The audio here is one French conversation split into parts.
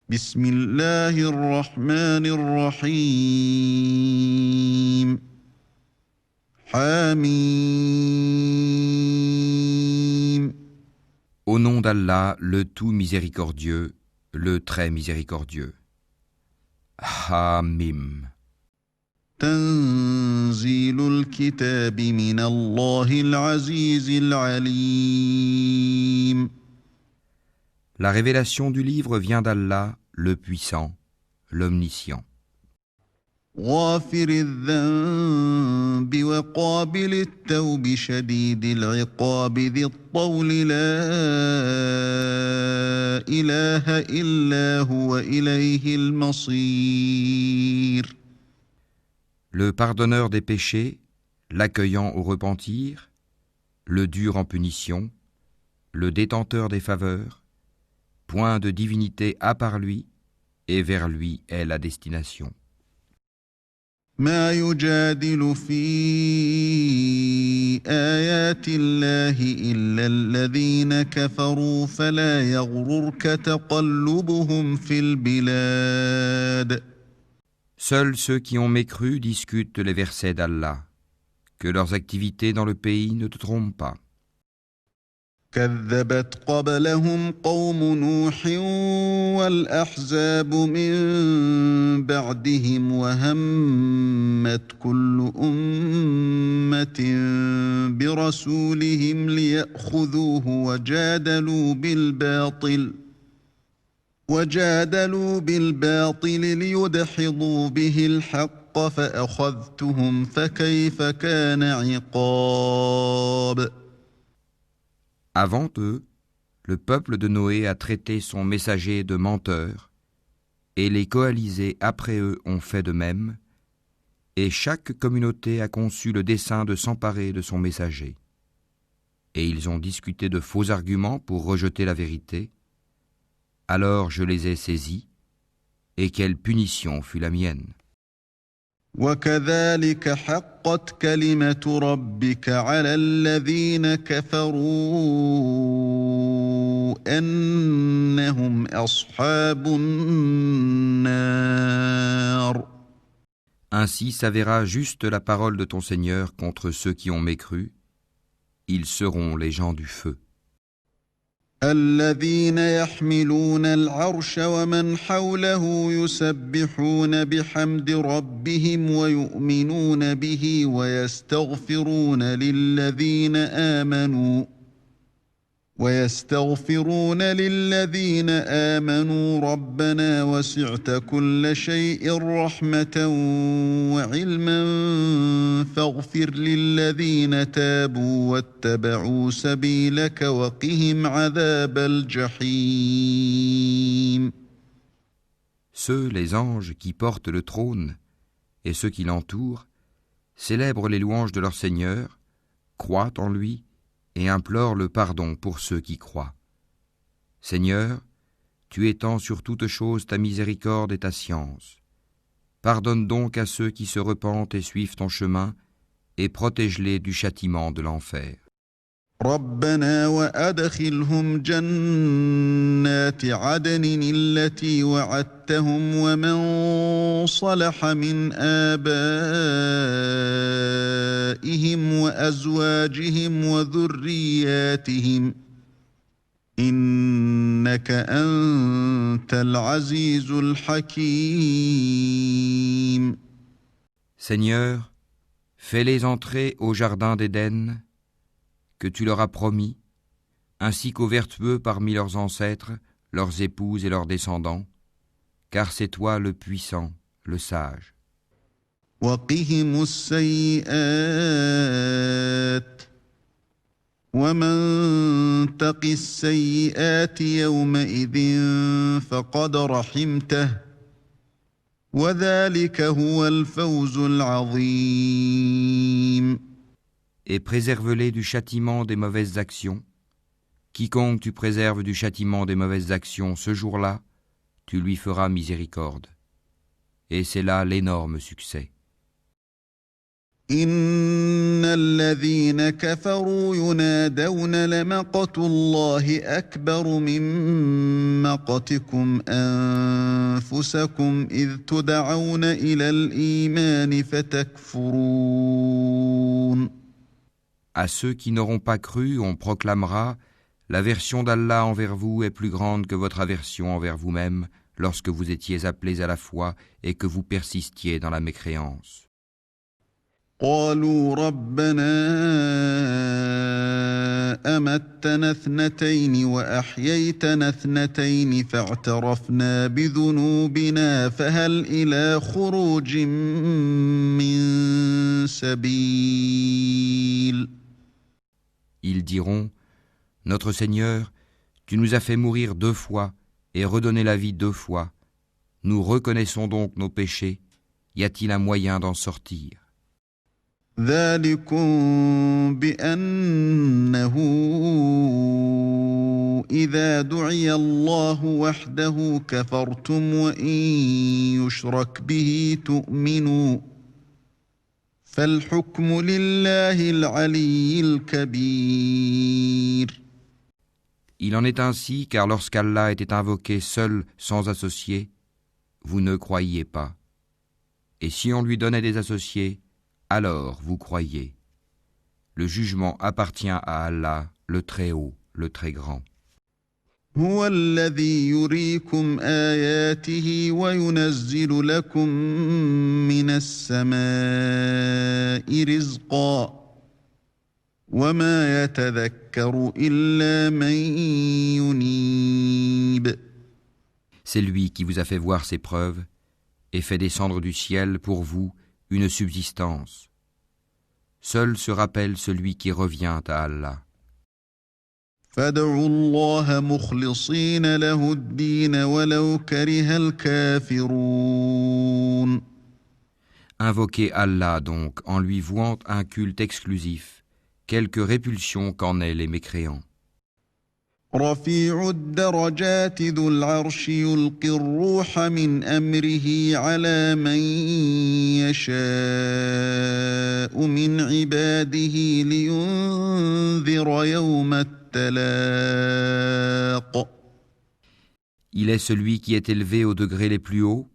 بسم الله الرحمن الرحيم حميم. Au nom d'Allah, le tout miséricordieux, le très miséricordieux. Hamim. تنزيل الكتاب من الله العزيز العليم. La révélation du livre vient d'Allah, le puissant, l'omniscient. غافر الذنب وقابل التوب شديد العقاب ذي الطول لا إله إلا هو إليه المصير. Le pardonneur des péchés, l'accueillant au repentir, le dur en punition, le détenteur des faveurs, point de divinité à part lui, et vers lui est la destination. ما يجادل في آيات الله إلا الذين كفروا فلا يغررك تقلبهم في البلاد. Seuls ceux qui ont mécru discutent les versets d'Allah. Que leurs activités dans le pays ne te trompent pas. كذبت قبلهم قوم نوح والأحزاب من بعدهم وهمت كل أمة برسولهم ليأخذوه وجادلوا بالباطل ليدحضوا به الحق فأخذتهم فكيف كان عقاب. Avant eux, le peuple de Noé a traité son messager de menteur, et les coalisés après eux ont fait de même, et chaque communauté a conçu le dessein de s'emparer de son messager. Et ils ont discuté de faux arguments pour rejeter la vérité. Alors je les ai saisis, et quelle punition fut la mienne. وكذلك حقت كلمة ربك على الذين كفروا أنهم أصحاب النار. Ainsi s'avéra juste la parole de ton Seigneur contre ceux qui ont mécru. Ils seront les gens du feu. الذين يحملون العرش ومن حوله يسبحون بحمد ربهم ويؤمنون به ويستغفرون للذين آمنوا ربنا وسعت كل شيء رحمة وعلما فاغفر للذين تابوا واتبعوا سبيلك وقهم عذاب الجحيم. Ceux, les anges, qui portent le trône, et ceux qui l'entourent, célèbrent les louanges de leur Seigneur, croient en lui, et implore le pardon pour ceux qui croient. Seigneur, tu étends sur toute chose ta miséricorde et ta science. Pardonne donc à ceux qui se repentent et suivent ton chemin, et protège-les du châtiment de l'enfer. ربنا وأدخلهم جنات عدن التي وعدتهم ومن صلح من آبائهم وأزواجهم وذرياتهم إنك أنت العزيز الحكيم. Seigneur, fais-les entrer au jardin d'Éden, que tu leur as promis, ainsi qu'aux vertueux parmi leurs ancêtres, leurs épouses et leurs descendants, car c'est toi le puissant, le sage. وقهم السيئات ومن تق السيئات يومئذ فقد رحمته وذلك هو الفوز العظيم. Et préserve-les du châtiment des mauvaises actions. Quiconque tu préserves du châtiment des mauvaises actions ce jour-là, tu lui feras miséricorde. Et c'est là l'énorme succès. إن الذين كفروا ينادون لمقت الله أكبر من مقتكم أنفسكم إذ تدعون إلى الإيمان فتكفرون. À ceux qui n'auront pas cru, on proclamera « L'aversion d'Allah envers vous est plus grande que votre aversion envers vous-même lorsque vous étiez appelés à la foi et que vous persistiez dans la mécréance. » قالوا ربنا أمتنا اثنتين وأحييتنا اثنتين فاعترفنا بذنوبنا فهل إلى خروج من سبيل. Ils diront « Notre Seigneur, tu nous as fait mourir 2 fois et redonner la vie 2 fois. Nous reconnaissons donc nos péchés. Y a-t-il un moyen d'en sortir ?» ذلكم بأنه إذا دعي الله وحده كفرتم وإن يشرك به تؤمنوا فالحكم لله العلي الكبير. Il en est ainsi car lorsqu'Allah était invoqué seul sans associé, vous ne croyiez pas. Et si on lui donnait des associés, alors vous croyez. Le jugement appartient à Allah, le Très-Haut, le Très-Grand. هو الذي يريكم آياته وينزل لكم من السماء رزقا وما يتذكر إلا من ينيب. C'est lui qui vous a fait voir ses preuves et fait descendre du ciel pour vous une subsistance. Seul se rappelle celui qui revient à Allah. فادعوا الله مخلصين له الدين ولو كره الكافرون. Invoquez Allah donc en lui vouant un culte exclusif, quelque répulsion qu'en aient les mécréants. رفيع الدرجات ذو العرش يلقي الروح من أمره على من يشاء من عباده لينذر يوم التلاق. Il est celui qui est élevé aux degrés les plus hauts,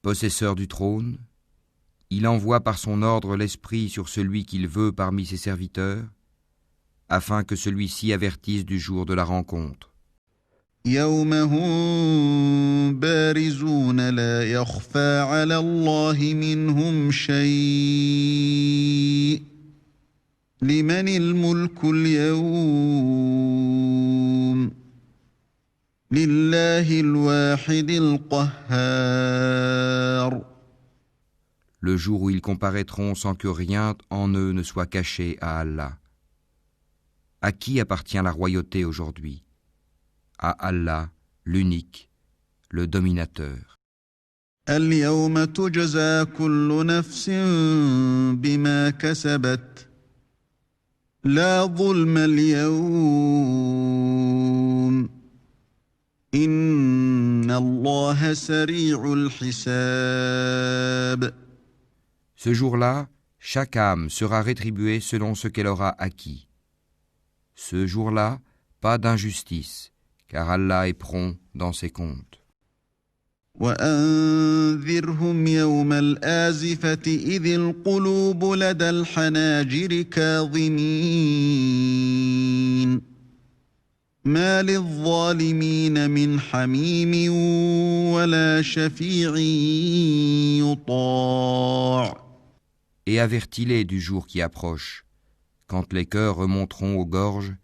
possesseur du trône. Il envoie par son ordre l'esprit sur celui qu'il veut parmi ses serviteurs, afin que celui-ci avertisse du jour de la rencontre. يوم هم بارزون لا يخفى على الله منهم شيء لمن الملك اليوم لله الواحد القهار. Le jour où ils comparaîtront sans que rien en eux ne soit caché à Allah. À qui appartient la royauté aujourd'hui? À Allah, l'unique, le dominateur. اليوم تجزى كل نفس بما كسبت لا ظلم اليوم إن الله سريع الحساب. Ce jour-là, chaque âme sera rétribuée selon ce qu'elle aura acquis. Ce jour-là, pas d'injustice, car Allah est prompt dans ses comptes. وأنذرهم يوم الآزفة إذ القلوب لدى الحناجر كاظمين ما للظالمين من حميم ولا شفيع يطاع. Et avertis-les du jour qui approche, quand les cœurs remonteront aux gorges,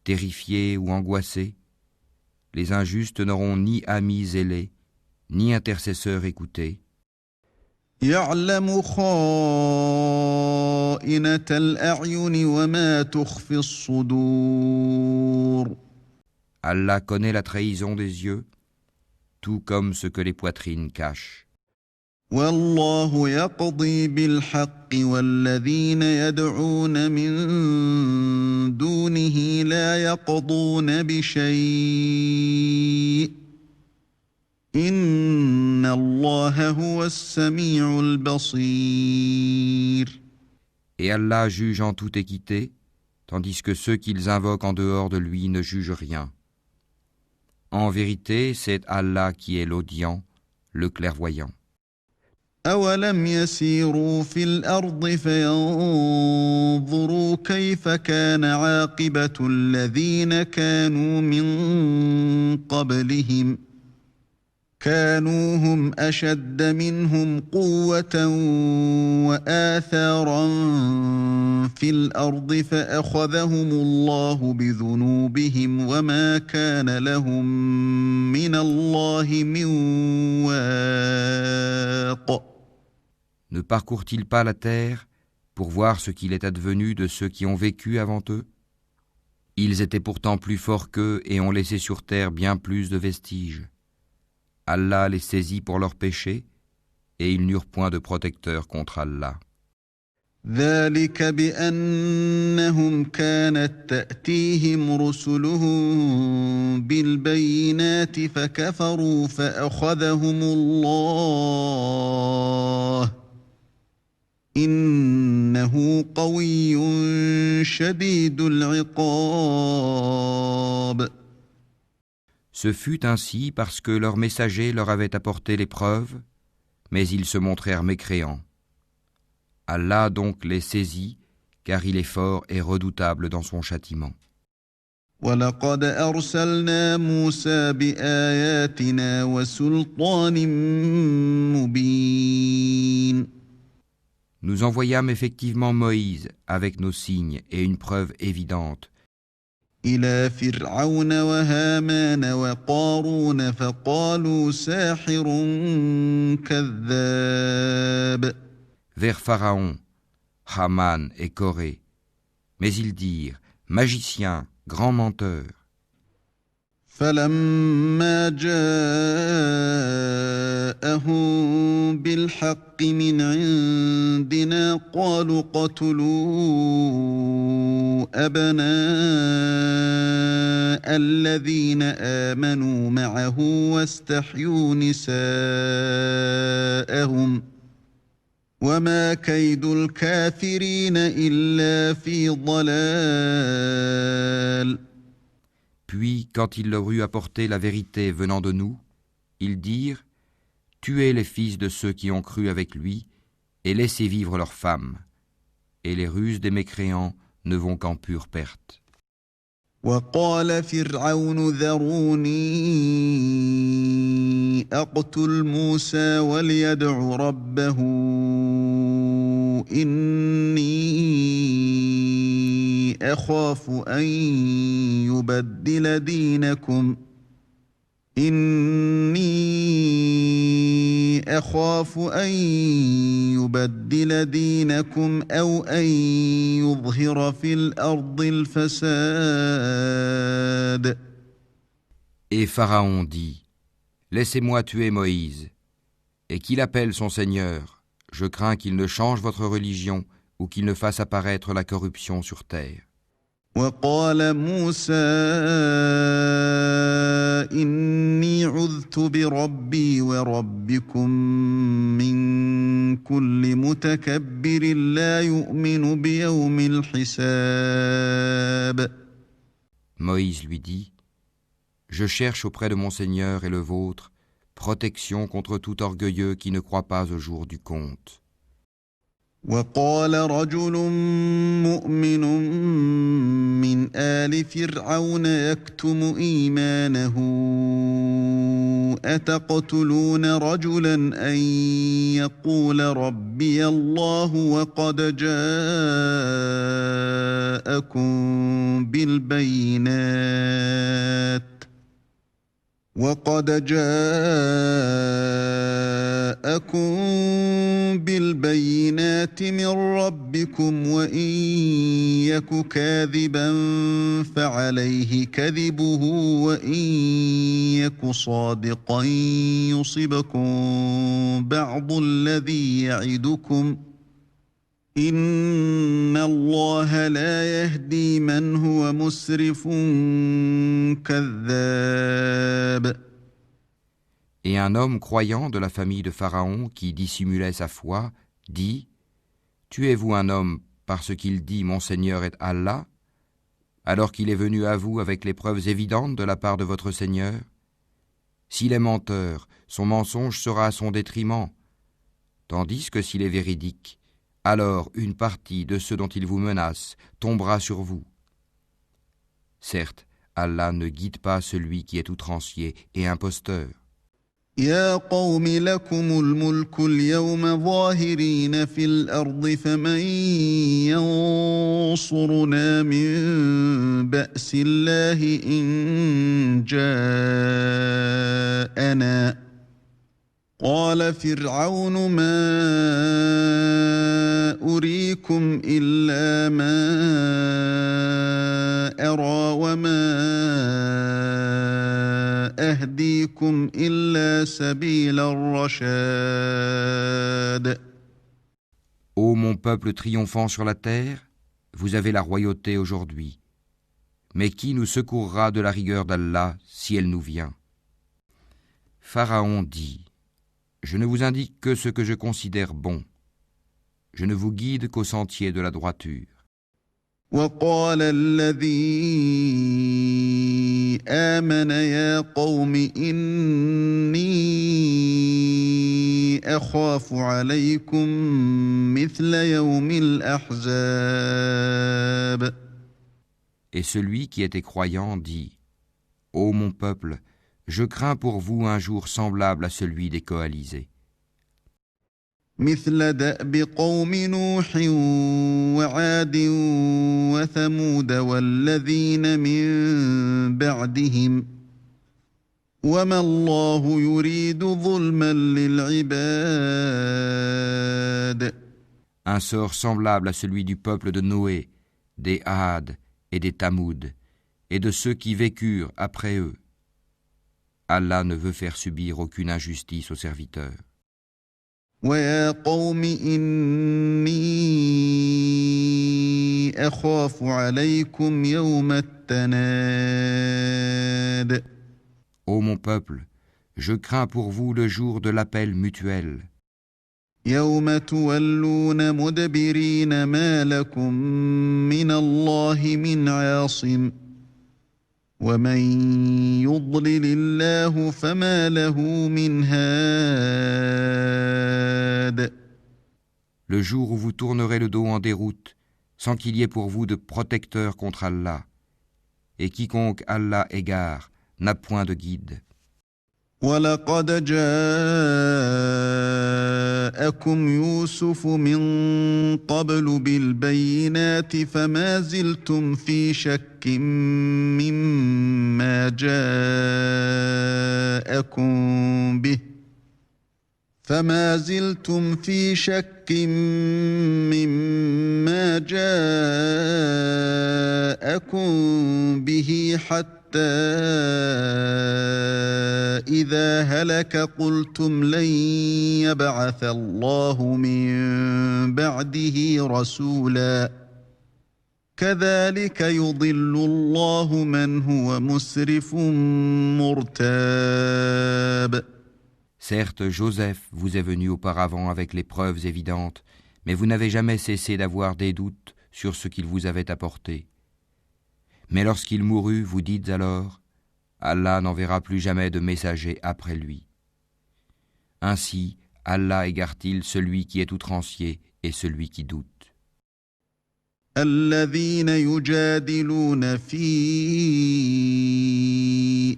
terrifiés ou angoissés. Les injustes n'auront ni amis zélés, ni intercesseurs écoutés. يعلم خائنة الأعين وما تخفي الصدور. Allah connaît la trahison des yeux, tout comme ce que les poitrines cachent. والله يقضي بالحق والذين يدعون من دونه لا يقضون بشيء إن الله هو السميع البصير. Et Allah juge en toute équité, tandis que ceux qu'ils invoquent en dehors de lui ne jugent rien. En vérité, c'est Allah qui est l'audient, le clairvoyant. أولم يسيروا في الأرض فينظروا كيف كان عاقبة الذين كانوا من قبلهم كانوا هم أشد منهم قوة وآثارا في الأرض فأخذهم الله بذنوبهم وما كان لهم من الله من واق. Ne parcourent-ils pas la terre pour voir ce qu'il est advenu de ceux qui ont vécu avant eux? Ils étaient pourtant plus forts qu'eux et ont laissé sur terre bien plus de vestiges. Allah les saisit pour leurs péchés et ils n'eurent point de protecteur contre Allah. ذلك بأنهم كانت تأتيهم رسلهم بالبينات فكفروا فأخذهم الله إنه قوي شديد العقاب. Ce fut ainsi parce que leurs messagers leur avaient apporté les preuves, mais ils se montrèrent mécréants. Allah donc les saisit, car il est fort et redoutable dans son châtiment. وَلَقَدْ أَرْسَلْنَا مُوسَى بِآيَاتِنَا وَسُلْطَانٍ مُبِينٍ. Nous envoyâmes effectivement Moïse avec nos signes et une preuve évidente إِلَى فِرْعَوْنَ وَهَامَانَ وَقَارُونَ فَقَالُوا سَاحِرٌ كَذَّابٌ. vers Pharaon, Haman et Corée. Mais ils dirent, magicien, grand menteur. فَلَمَّا جَاءَهُم بِالْحَقِّ مِنْ عِندِنَا قَالُوا اقْتُلُوا أَبْنَاءَ الَّذِينَ آمَنُوا مَعَهُ وَاسْتَحْيُوا نِسَاءَهُمْ وَمَا كَيْدُ الْكَافِرِينَ إِلَّا فِي ضَلَالٍ. Puis, quand il leur eut apporté la vérité venant de nous, ils dirent, tuez les fils de ceux qui ont cru avec lui, et laissez vivre leurs femmes. Et les ruses des mécréants ne vont qu'en pure perte. وقال فرعون ذروني أقتل موسى وليدع ربه إني أخاف أن يبدل دينكم أو أن يظهر في الأرض الفساد. Et Pharaon dit, laissez-moi tuer Moïse, et qu'il appelle son Seigneur. Je crains qu'il ne change votre religion ou qu'il ne fasse apparaître la corruption sur terre. وقال موسى إني عذت بربي وربكم من كل متكبر لا يؤمن بيوم الحساب. Moïse lui dit, je cherche auprès de mon Seigneur et le vôtre protection contre tout orgueilleux qui ne croit pas au jour du compte. وقال رجل مؤمن من آل فرعون يكتم إيمانه أتقتلون رجلا أن يقول ربي الله وقد جاءكم بالبينات من ربكم وإن يك كاذبا فعليه كذبه وإن يك صادقا يصبكم بعض الذي يعدكم إن الله لا يهدي من هو مسرف كذاب. Et un homme croyant de la famille de Pharaon qui dissimulait sa foi dit, tuez-vous un homme parce qu'il dit « Mon Seigneur est Allah » alors qu'il est venu à vous avec les preuves évidentes de la part de votre Seigneur? S'il est menteur, son mensonge sera à son détriment, tandis que s'il est véridique, alors une partie de ceux dont il vous menace tombera sur vous. Certes, Allah ne guide pas celui qui est outrancier et imposteur. يا قوم لكم الملك اليوم ظاهرين في الأرض فمن ينصرنا من بأس الله إن جاءنا قال فرعون ما أريكم إلا ما أرى وما أهديكم إلا سبيل الرشاد. Ô mon peuple triomphant sur la terre, vous avez la royauté aujourd'hui. Mais qui nous secourra de la rigueur d'Allah si elle nous vient? Pharaon dit: Je ne vous indique que ce que je considère bon. Je ne vous guide qu'au sentier de la droiture. وقال الذي آمن يا قوم إني أخاف عليكم مثل يوم الأحزاب. Et celui qui était croyant dit: Ô mon peuple, je crains pour vous un jour semblable à celui des coalisés. مثل دأب قوم نوح وعاد وثمود والذين من بعدهم وما الله يريد ظلما للعباد. Un sort semblable à celui du peuple de Noé, des Had et des Tamoud, et de ceux qui vécurent après eux. Allah ne veut faire subir aucune injustice aux serviteurs. ويا قوم إني أخاف عليكم يوم التناد. Ô mon peuple, je crains pour vous le jour de l'appel mutuel, يوم تولون مدبرين ما لكم من الله من عاصم ومن يضلل الله فما له من هاد. le jour où vous tournerez le dos en déroute, sans qu'il y ait pour vous de protecteur contre Allah, et quiconque Allah égare n'a point de guide. ولقد جاءكم يوسف من قبل بالبينات فما زلتم في شك مما جاءكم به حتى إذا هلك قلتم لن يبعث الله من بعده رسولا كذلك يضل الله من هو مسرف مرتاب. Certes, Joseph vous est venu auparavant avec les preuves évidentes, mais vous n'avez jamais cessé d'avoir des doutes sur ce qu'il vous avait apporté. Mais lorsqu'il mourut, vous dites alors: Allah n'enverra plus jamais de messager après lui. Ainsi, Allah égare-t-il celui qui est outrancier et celui qui doute. الذين يجادلون في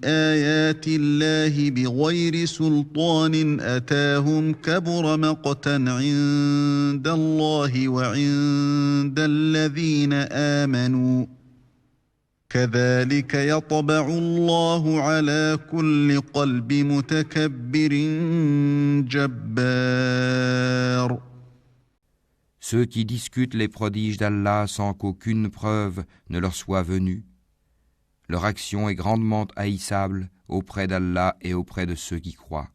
آيات الله بغير سلطان أتاهم كبر مقتا عند الله وعند الذين آمنوا كذلك يطبع الله على كل قلب متكبر جبار. Ceux qui discutent les prodiges d'Allah sans qu'aucune preuve ne leur soit venue, leur action est grandement haïssable auprès d'Allah et auprès de ceux qui croient.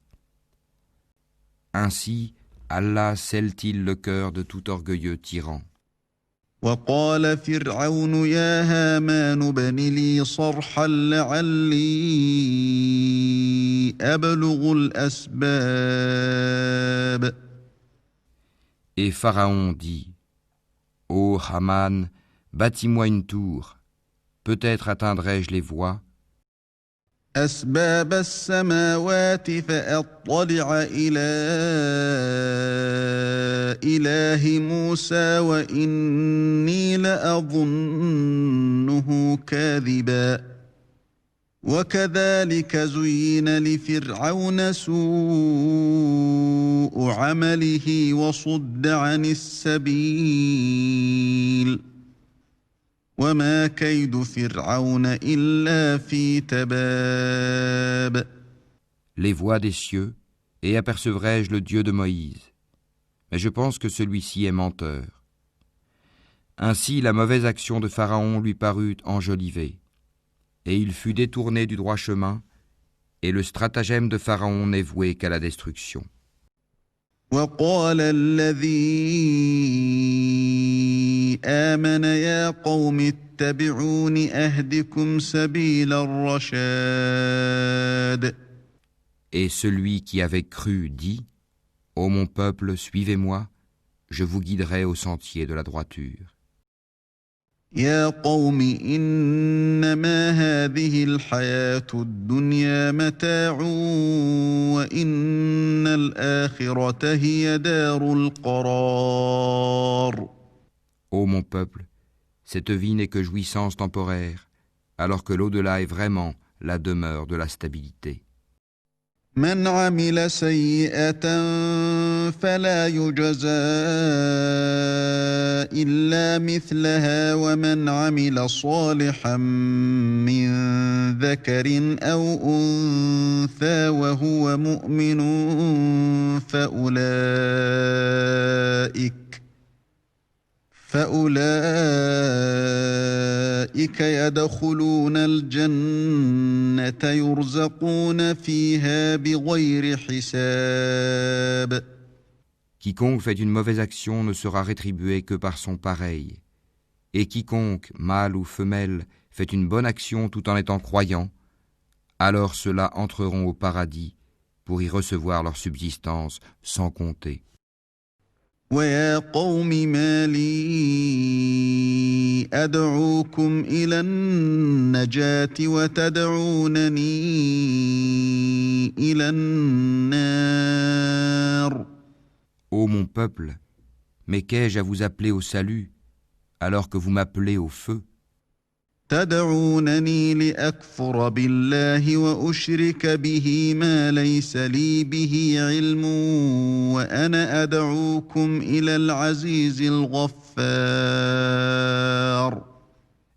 Ainsi, Allah scelle-t-il le cœur de tout orgueilleux tyran. وقال فرعون يا هامان ابن لي صرحا لعلي أبلغ الأسباب. Et Pharaon dit: Ô Haman, bâtis-moi une tour, peut-être atteindrai-je les voies, أسباب السماوات فأطلع إلى إله موسى وإني لأظنه كاذبا وكذلك زين لفرعون سوء عمله وصد عن السبيل وما كيد فرعون إلا في تباب. les voies des cieux, et apercevrai-je le Dieu de Moïse. Mais je pense que celui-ci est menteur. Ainsi la mauvaise action de Pharaon lui parut enjolivée, et il fut détourné du droit chemin, et le stratagème de Pharaon n'est voué qu'à la destruction. وقال الذي آمن يا قوم اتبعون أهدكم سبيل الرشاد. Et celui qui avait cru dit, ô mon peuple, suivez-moi, je vous guiderai au sentier de la droiture. يا قوم إنما هذه الحياة الدنيا متاع وإن الآخرة هي دار القرار. Ô mon peuple, cette vie n'est que jouissance temporaire, alors que l'au-delà est vraiment la demeure de la stabilité. من عمل سيئة فلا يجزى إلا مثلها ومن عمل صالحا من ذكر أو أنثى وهو مؤمن فأولئك يدخلون الجنة يرزقون فيها بغير حساب. Quiconque fait une mauvaise action ne sera rétribué que par son pareil. Et quiconque, mâle ou femelle, fait une bonne action tout en étant croyant, alors ceux-là entreront au paradis pour y recevoir leur subsistance sans compter. ويا قوم ما لي أدعوكم إلى النجاة وتدعونني إلى النار. Ô mon peuple, mais qu'ai-je à vous appeler au salut, alors que vous m'appelez au feu? تدعونني لأكفر بالله وأشرك به ما ليس لي به علم وأنا أدعوكم إلى العزيز الغفار.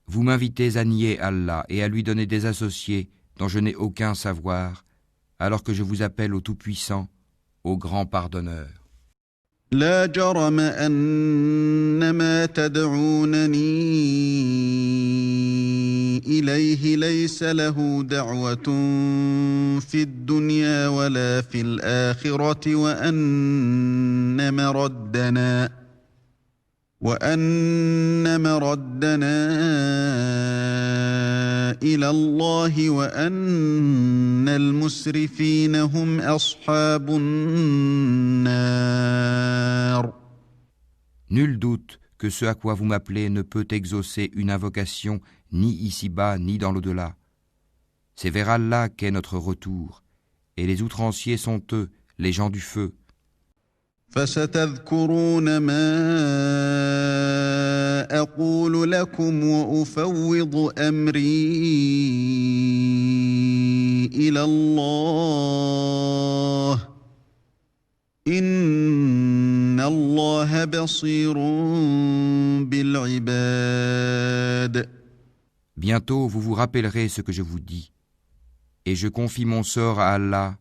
Vous m'invitez à nier Allah et à lui donner des associés dont je n'ai aucun savoir, alors que je vous appelle au Tout-Puissant, au Grand Pardonneur. لا جرم أن ما تدعونني إليه ليس له دعوة في الدنيا ولا في الآخرة وأن مردنا إلى الله وأن المسرفين هم أصحاب النار. Nul doute que ce à quoi vous m'appelez ne peut exaucer une invocation ni ici-bas ni dans l'au-delà. C'est vers Allah qu'est notre retour, et les outranciers sont eux, les gens du feu. فستذكرون ما أقول لكم وأفوض أمري إلى الله إن الله بصير بالعباد. Bientôt vous vous rappellerez ce que je vous dis, et je confie mon sort à Allah.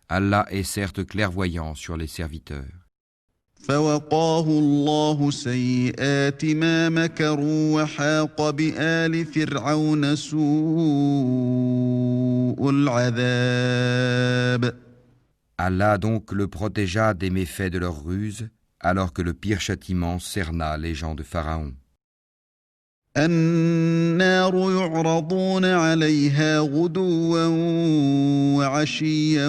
Allah est certes clairvoyant sur les serviteurs. فوقاه الله سيئات ما مكروا وحاق بآل فرعون سوء العذاب. Allah donc le protégea des méfaits de leur ruse, alors que le pire châtiment cerna les gens de Pharaon. النار يعرضون عليها غدوا وعشيا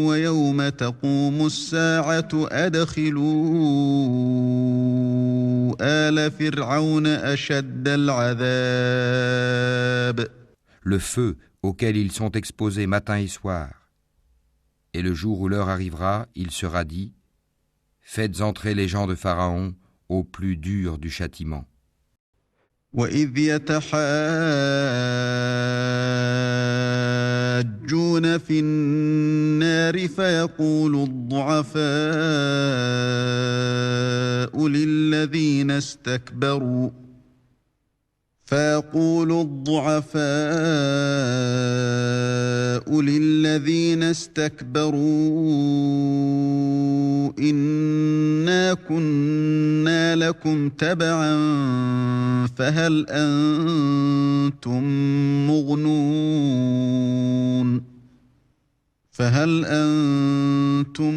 ويوم تقوم الساعة أدخلوا فعلوا آل فرعون أشد العذاب. Le feu auquel ils sont exposés matin et soir. Et le jour où l'heure arrivera, il sera dit, faites entrer les gens de Pharaon au plus dur du châtiment. وإذ يتحاجون في النار فيقول الضعفاء للذين استكبروا إنا كنا لكم تبعا فهل أنتم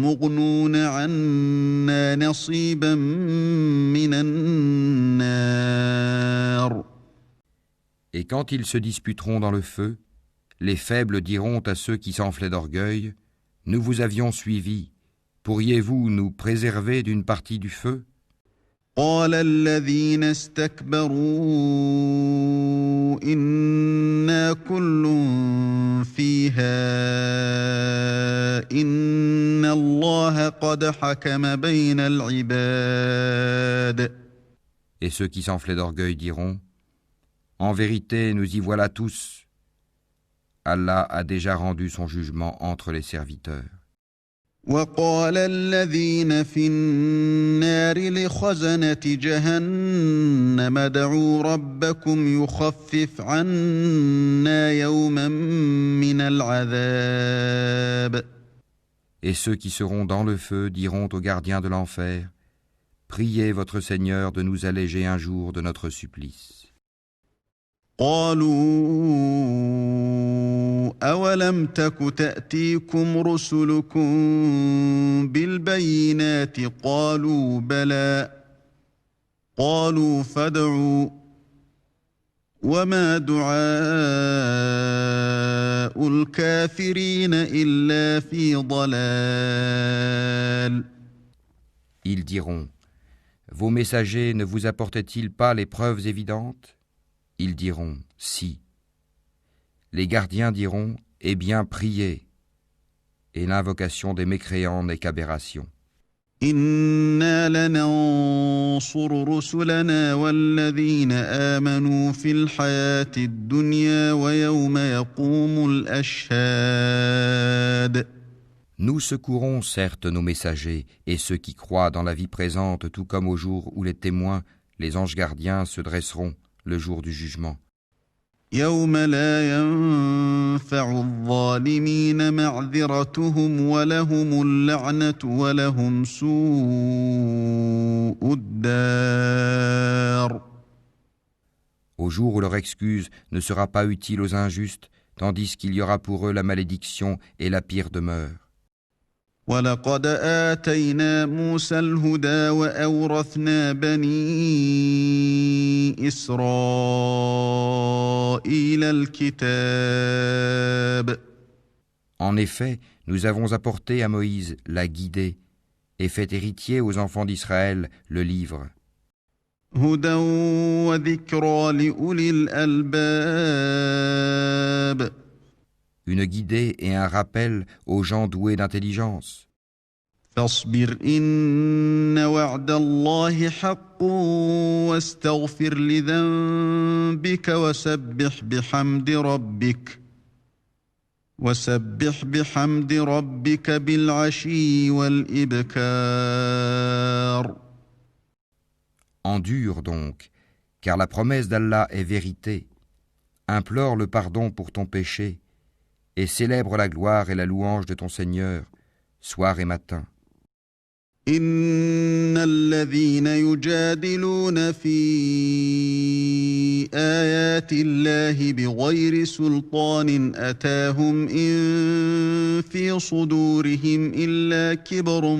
مغنون عنا نصيبا من النار. Et quand ils se disputeront dans le feu, les faibles diront à ceux qui s'enflaient d'orgueil, « Nous vous avions suivis, pourriez-vous nous préserver d'une partie du feu ?» قال الذين استكبروا إنا كل فيها إن الله قد حكم بين العباد. Et ceux qui s'enflaient d'orgueil diront, « En vérité, nous y voilà tous. Allah a déjà rendu son jugement entre les serviteurs. » وقال الذين في النار لخزنة جهنم ادعوا ربكم يخفف عنا يوما من العذاب. Et ceux qui seront dans le feu diront aux gardiens de l'enfer, « Priez votre Seigneur de nous alléger un jour de notre supplice. » قالوا أولم تك تأتيكم رسلكم بالبينات قالوا بلى قالوا فادعوا وما دعاء الكافرين إلا في ضلال. Ils diront, « Vos messagers ne vous apportaient-ils pas les preuves évidentes ?» Ils diront, « Si. » Les gardiens diront, « Eh bien, priez. » Et l'invocation des mécréants n'est qu'aberration. إنا لننصر رسلنا والذين آمنوا في الحياة الدنيا ويوم يقوم الأشهاد. Nous secourons certes nos messagers et ceux qui croient dans la vie présente, tout comme au jour où les témoins, les anges gardiens, se dresseront le jour du jugement. يوم لا ينفع الظالمين معذرتهم ولهم اللعنة ولهم سوء الدار. Au jour où leur excuse ne sera pas utile aux injustes, tandis qu'il y aura pour eux la malédiction et la pire demeure. وَلَقَدْ آتَيْنَا مُوسَى الْهُدَى وَأَوْرَثْنَا بَنِي إِسْرَائِيلَ الْكِتَابَ. En effet, nous avons apporté à Moïse la guidée et fait héritier aux enfants d'Israël le livre. هُدًى وَذِكْرَى لِأُولِي الْأَلْبَابِ. Une guidée et un rappel aux gens doués d'intelligence. فاصبر إن وعد الله حق واستغفر لذنبك وسبح بحمد ربك بالعشي والإبكار. Endure donc, car la promesse d'Allah est vérité. Implore le pardon pour ton péché et célèbre la gloire et la louange de ton Seigneur, soir et matin. إن الذين يجادلون في آيات الله بغير سلطان أتاهم إن في صدورهم إلا كبر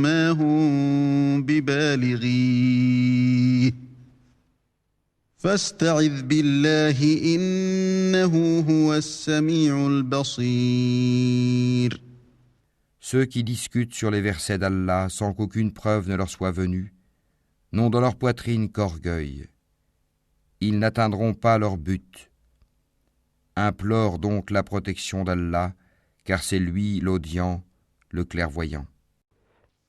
ما هم ببالغيه فاستعذ بالله إنه هو السميع البصير. Ceux qui discutent sur les versets d'Allah sans qu'aucune preuve ne leur soit venue, n'ont dans leur poitrine qu'orgueil. Ils n'atteindront pas leur but. Implore donc la protection d'Allah, car c'est lui l'audient, le clairvoyant.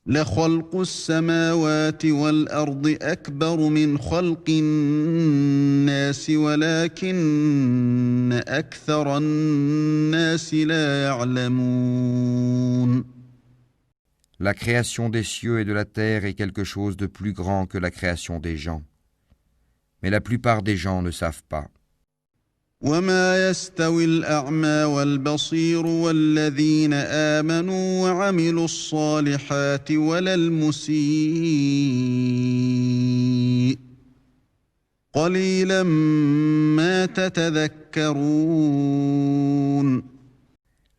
لخلق السماوات والأرض أكبر من خلق الناس ولكن أكثر الناس لا يعلمون. La création des cieux et de la terre est quelque chose de plus grand que la création des gens. Mais la plupart des gens ne savent pas. وما يستوي الأعمى والبصير والذين آمنوا وعملوا الصالحات ولا المسيء قليلا ما تتذكرون.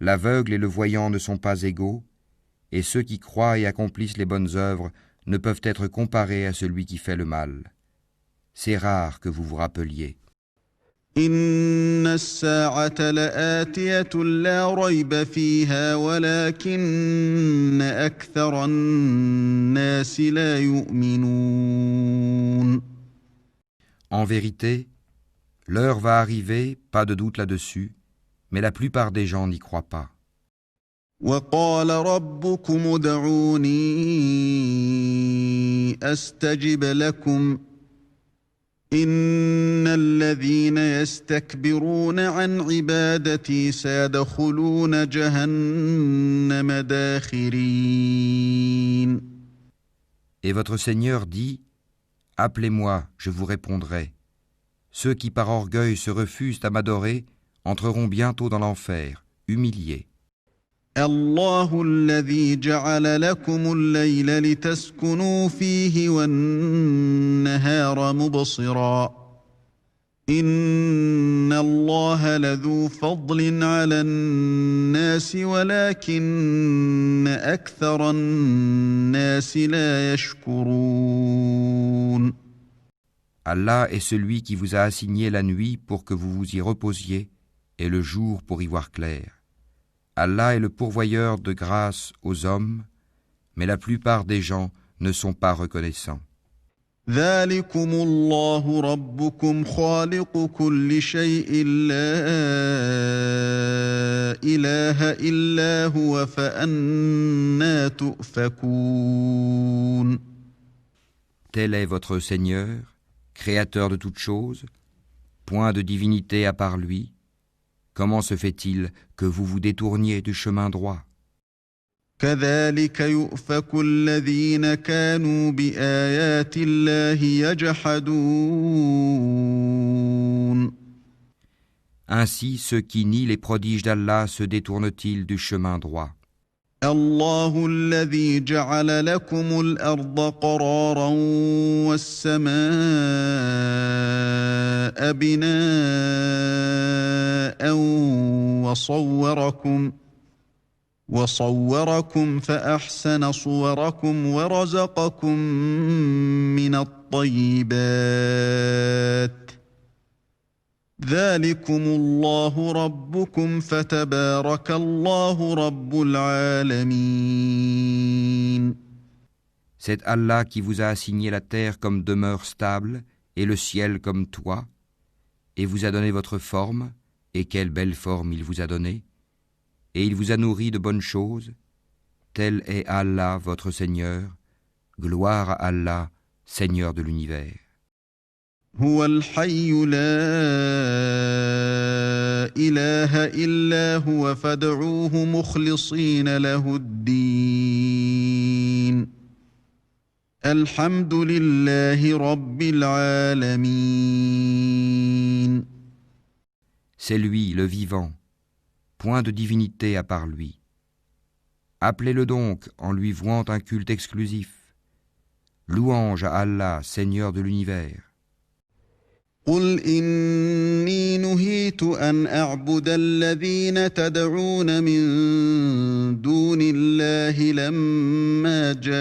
L'aveugle et le voyant ne sont pas égaux, et ceux qui croient et accomplissent les bonnes œuvres ne peuvent être comparés à celui qui fait le mal. C'est rare que vous vous rappeliez. إن الساعة لآتية لا ريب فيها ولكن أكثر الناس لا يؤمنون. En vérité, l'heure va arriver, pas de doute là-dessus, mais la plupart des gens n'y croient pas. وقال ربكم ادعوني أستجب لكم إن الذين يستكبرون عن عبادتي سيدخلون جهنم داخرين. Et votre Seigneur dit, « Appelez-moi, je vous répondrai. Ceux qui par orgueil se refusent à m'adorer entreront bientôt dans l'enfer, humiliés. » الله الذي جعل لكم الليل لتسكنوا فيه والنهار مبصرا إن الله لذو فضل على الناس ولكن أكثر الناس لا يشكرون. Allah est celui qui vous a assigné la nuit pour que vous vous y reposiez et le jour pour y voir clair. Allah est le pourvoyeur de grâce aux hommes, mais la plupart des gens ne sont pas reconnaissants. ذلكم الله ربكم خالق كل شيء لا إله إلا هو فأنى تؤفكون. Tel est votre Seigneur, créateur de toutes choses, point de divinité à part lui. Comment se fait-il que vous vous détourniez du chemin droit? كذلك يؤفك الذين كانوا بآيات الله يجحدون. Ainsi, ceux qui nient les prodiges d'Allah se détournent-ils du chemin droit? الله الذي جعل لكم الأرض قرارا والسماء بناء وصوركم فأحسن صوركم ورزقكم من الطيبات ذلكم الله ربكم فتبارك الله رب العالمين. C'est Allah qui vous a assigné la terre comme demeure stable et le ciel comme toit, et vous a donné votre forme, et quelle belle forme il vous a donnée, et il vous a nourri de bonnes choses. Tel est Allah votre Seigneur, gloire à Allah, Seigneur de l'univers. هو الحي لا إله إلا هو فادعوه مخلصين له الدين الحمد لله رب العالمين. C'est lui, le vivant, point de divinité à part lui. Appelez-le donc en lui vouant un culte exclusif. Louange à Allah, Seigneur de l'univers. قل إني نهيت أن أعبد الذين تدعون من دون الله لما جاءني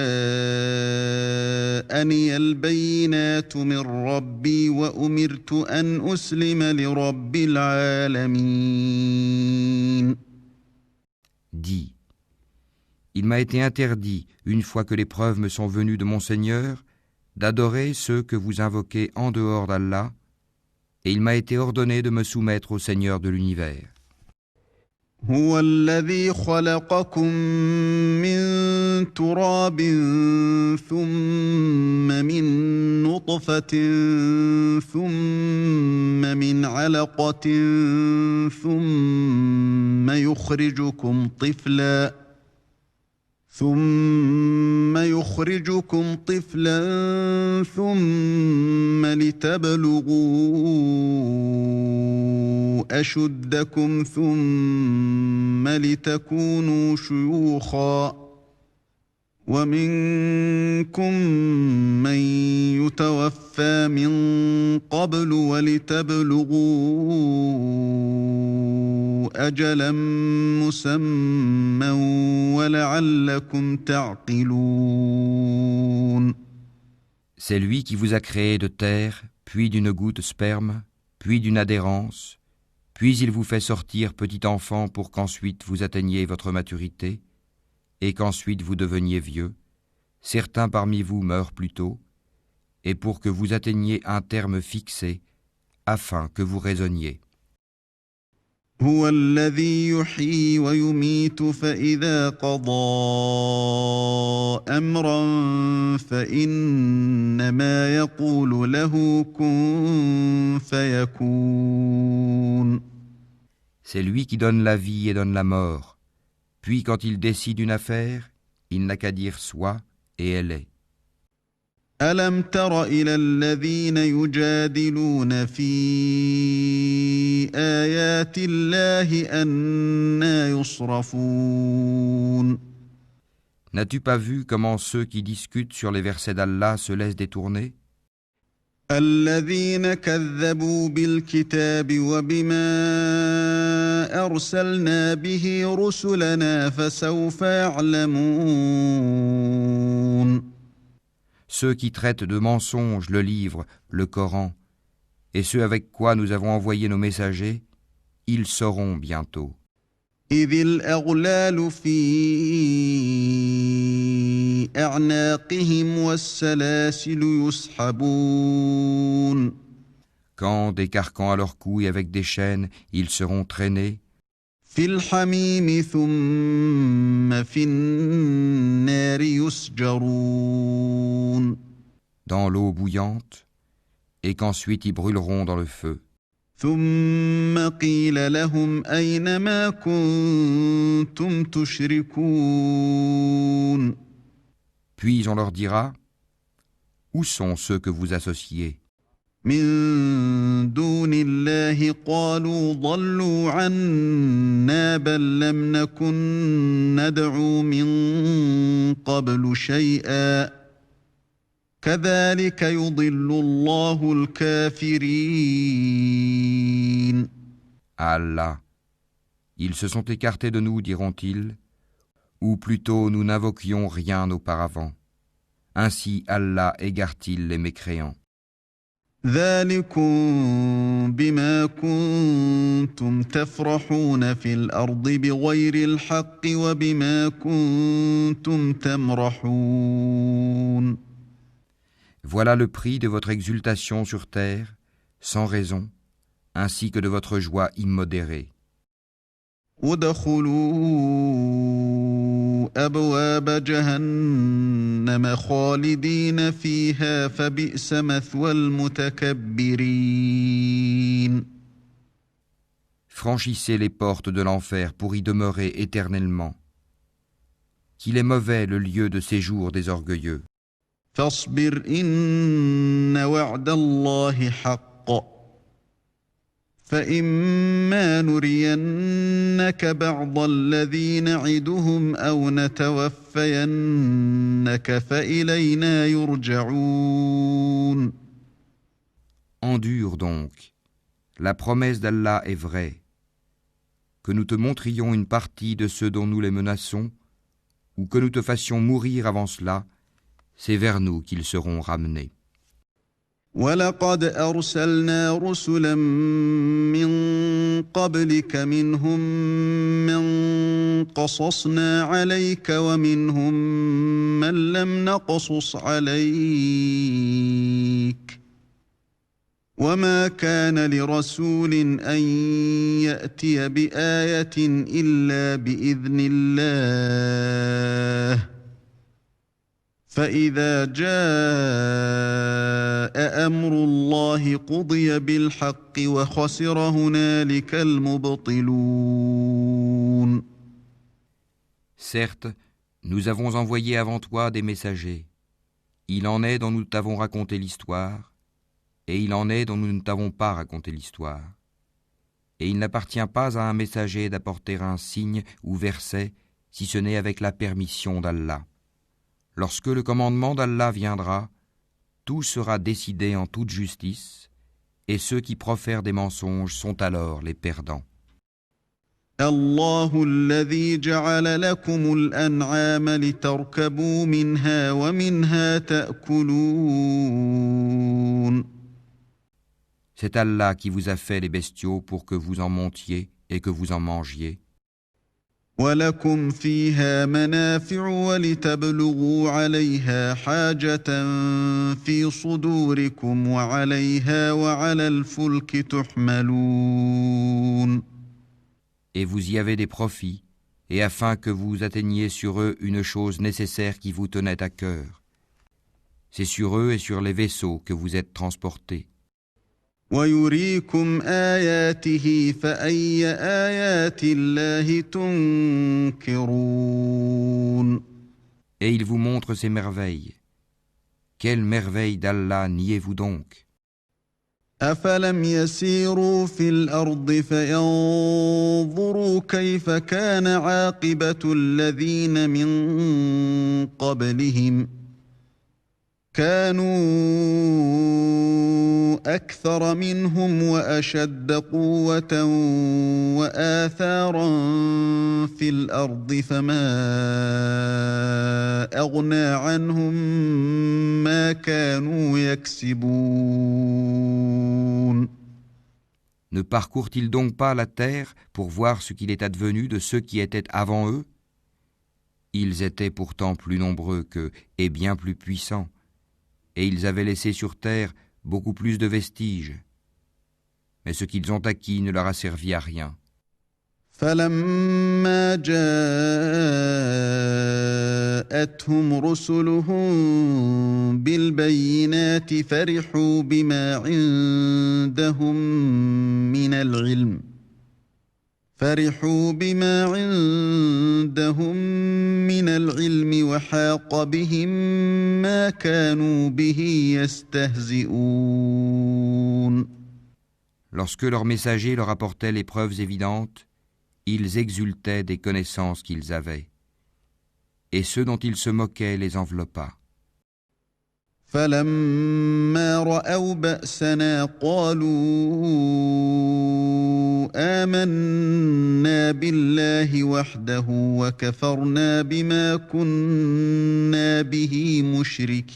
البينات من ربي وأمرت أن أسلم لرب العالمين. Dis, il m'a été interdit, une fois que les preuves me sont venues de mon Seigneur, d'adorer ceux que vous invoquez en dehors d'Allah, et il m'a été ordonné de me soumettre au Seigneur de l'univers. هو الذي خلقكم من تراب ثم من نطفة ثم من علقة ثم يخرجكم طفلا ثم لتبلغوا أشدكم ثم لتكونوا شيوخا ومنكم من يتوفى من قبل ولتبلغوا أجلا مسمى ولعلكم تعقلون. C'est lui qui vous a créé de terre, puis d'une goutte sperme, puis d'une adhérence, puis il vous fait sortir petit enfant pour qu'ensuite vous atteigniez votre maturité, et qu'ensuite vous deveniez vieux. Certains parmi vous meurent plus tôt, et pour que vous atteigniez un terme fixé, afin que vous raisonniez. هو الذي يحيي ويميت فإذا قضى أمرا فإنما يقول له كن فيكون. C'est lui qui donne la vie et donne la mort. Puis quand il décide une affaire, il n'a qu'à dire soit, et elle est. ألم تر إلى الذين يجادلون في آيات الله أنى يصرفون. N'as-tu pas vu comment ceux qui discutent sur les versets d'Allah se laissent détourner? الذين كذبوا بالكتاب وبما أرسلنا به رسلنا فسوف يعلمون. Ceux qui traitent de mensonges le livre, le Coran, et ceux avec quoi nous avons envoyé nos messagers, ils sauront bientôt. إذ الأغلال في أعناقهم والسلاسل يسحبون. Quand, des carcans à leurs cou et avec des chaînes, ils seront traînés, في الحميم ثم في النار يسجرون. dans l'eau bouillante, et qu'ensuite ils brûleront dans le feu. ثم قيل لهم أين ما كنتم تشركون. Puis on leur dira, où sont ceux que vous associez? من دون الله قالوا ضلوا عنا بل لم نكن ندعو من قبل شيئا كذلك يضل الله الكافرين. Allah. Ils se sont écartés de nous, diront-ils, ou plutôt nous n'invoquions rien auparavant. Ainsi Allah égare-t-il les mécréants. ذلكم بما كنتم تفرحون في الأرض بغير الحق وبما كنتم تمرحون. Voilà le prix de votre exultation sur terre, sans raison, ainsi que de votre joie immodérée. ادخلوا أبواب جهنم خالدين فيها فبئس مثوى المتكبرين. Franchissez les portes de l'enfer pour y demeurer éternellement. Qu'il est mauvais le lieu de séjour des orgueilleux. فاصبر إن وعد الله حق فإما نرينك بعض الذي نعدهم أو نتوفينك فإلينا يرجعون. Endure donc. La promesse d'Allah est vraie. Que nous te montrions une partie de ceux dont nous les menaçons, ou que nous te fassions mourir avant cela, c'est vers nous qu'ils seront ramenés. وَلَقَدْ أَرْسَلْنَا رُسُلًا مِّن قَبْلِكَ مِنْهُم مَّن قَصَصْنَا عَلَيْكَ وَمِنْهُم مَّن لَّمْ نَقْصُصْ عَلَيْكَ وَمَا كَانَ لِرَسُولٍ أَن يَأْتِيَ بِآيَةٍ إِلَّا بِإِذْنِ اللَّهِ فَإِذَا جَاءَ أَمْرُ اللَّهِ قُضِيَ بِالْحَقِّ وَخَسِرَ هُنَالِكَ الْمُبْطِلُونَ. Certes, nous avons envoyé avant toi des messagers. Il en est dont nous t'avons raconté l'histoire, et il en est dont nous ne t'avons pas raconté l'histoire. Et il n'appartient pas à un messager d'apporter un signe ou verset, si ce n'est avec la permission d'Allah. Lorsque le commandement d'Allah viendra, tout sera décidé en toute justice, et ceux qui profèrent des mensonges sont alors les perdants. الله الذي جعل لكم الأنعام لتركبوا منها ومنها تأكلون. C'est Allah qui vous a fait les bestiaux pour que vous en montiez et que vous en mangiez. وَلَكُمْ فِيهَا مَنَافِعُ وَلِتَبْلُغُوا عَلَيْهَا حَاجَةً فِي صُدُورِكُمْ وَعَلَيْهَا وَعَلَى الْفُلْكِ تُحْمَلُونَ. Et vous y avez des profits, et afin que vous atteigniez sur eux une chose nécessaire qui vous tenait à cœur. C'est sur eux et sur les vaisseaux que vous êtes transportés. وَيُرِيكُمْ آيَاتِهِ فَأَيَّ آيَاتِ اللَّهِ تُنكِرُونَ. Et il vous montre ses merveilles. Quelle merveille d'Allah niez-vous donc? أَفَلَمْ يَسِيرُوا فِي الْأَرْضِ فَيَنظُرُوا كَيْفَ كَانَ عَاقِبَةُ الَّذِينَ مِن قَبْلِهِمْ كَانُوا أَكْثَرَ مِنْهُمْ وَأَشَدَّ قُوَّةً وَآثَارًا فِي الْأَرْضِ فَمَا أَغْنَى عَنْهُمْ مَا كَانُوا يَكْسِبُونَ. Ne parcourent-ils donc pas la terre pour voir ce qu'il est advenu de ceux qui étaient avant eux? Ils étaient pourtant plus nombreux qu'eux et bien plus puissants, et ils avaient laissé sur terre beaucoup plus de vestiges. Mais ce qu'ils ont acquis ne leur a servi à rien. فَلَمَّا جَاءَتْهُمْ رُسُلُهُم بِالْبَيِّنَاتِ فَرِحُوا بِمَا عِندَهُم مِّنَ الْعِلْمِ وَحَاقَ بِهِم مَّا كَانُوا بِهِ يَسْتَهْزِئُونَ. Lorsque leurs messagers leur apportaient les preuves évidentes, ils exultaient des connaissances qu'ils avaient, et ceux dont ils se moquaient les enveloppa. فَلَمَّا رَأَوْا بَأْسَنَا قَالُوا آمَنَّا بِاللَّهِ وَحْدَهُ وَكَفَرْنَا بِمَا كُنَّا بِهِ مُشْرِكِينَ.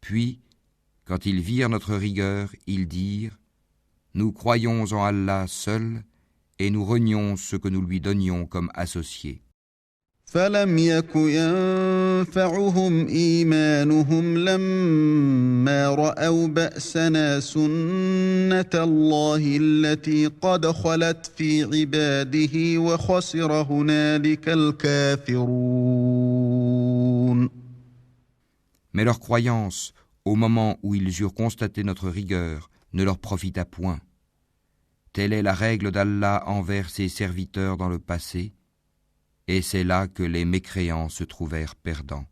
Puis, quand ils virent notre rigueur, ils dirent: Nous croyons en Allah seul, et nous renions ce que nous lui donnions comme associés. فَلَمْ يَكُ يَنفَعُهُمْ إِيمَانُهُمْ لَمَّا رَأَوْا بَأْسَنَا سُنَّةَ اللَّهِ الَّتِي قَدْ خَلَتْ فِي عِبَادِهِ وَخَسِرَ هُنَالِكَ الْكَافِرُونَ. Mais leur croyance, au moment où ils eurent constaté notre rigueur, ne leur profita point. Telle est la règle d'Allah envers ses serviteurs dans le passé, et c'est là que les mécréants se trouvèrent perdants.